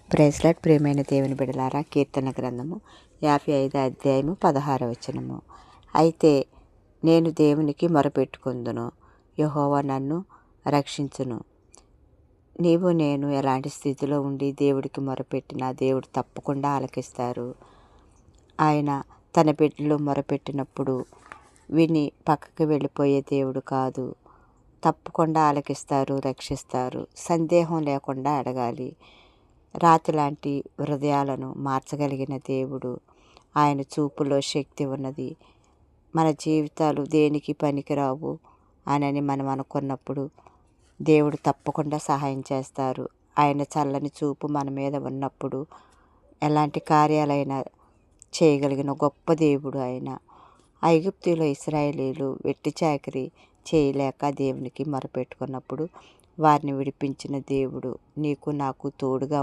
Praise lord. ప్రియమైన దేవుని బిడ్డలారా, కీర్తన గ్రంథము 55 అధ్యాయము 16 వచనము. అయితే నేను దేవునికి మొరపెట్టుకొందును, యెహోవా నన్ను రక్షించును. నీవు నేను ఎలాంటి స్థితిలో ఉండి దేవుడికి మొరపెట్టినా దేవుడు తప్పకుండా ఆలకిస్తారు. ఆయన తన బిడ్డలు మొరపెట్టినప్పుడు విని పక్కకి వెళ్ళిపోయే దేవుడు కాదు. తప్పకుండా ఆలకిస్తారు, రక్షిస్తారు. సందేహం లేకుండా అడగాలి. రాతి లాంటి హృదయాలను మార్చగలిగిన దేవుడు. ఆయన చూపులో శక్తి ఉన్నది. మన జీవితాలు దేనికి పనికిరావు అని మనం అనుకున్నప్పుడు దేవుడు తప్పకుండా సహాయం చేస్తారు. ఆయన చల్లని చూపు మన మీద ఉన్నప్పుడు ఎలాంటి కార్యాలైనా చేయగలిగిన గొప్ప దేవుడు ఆయన. ఐగుప్తులో ఇశ్రాయేలీయులు వెట్టి చాకిరీ చేయలేక దేవునికి మొరపెట్టుకున్నప్పుడు వారిని విడిపించిన దేవుడు. నీకు నాకు తోడుగా